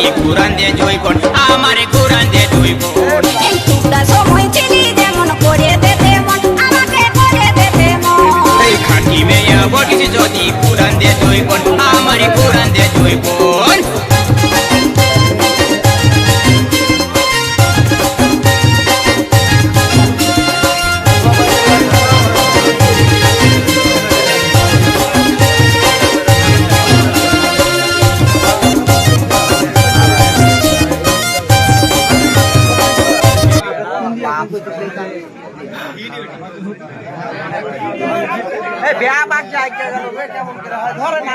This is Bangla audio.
যদি কুরআন দে দুই বোন আমারে কুরআন দে দুই বোন একটুটা সময় ছিলি যেমন করে দিতে মন আমাকে করে দিতে মন এই খাঁটি মেয়ে বটিস যদি কুরআন দে দুই বোন আমারে কুরআন দে দুই বোন ব্যাপার কেমন করে হয় ধরে না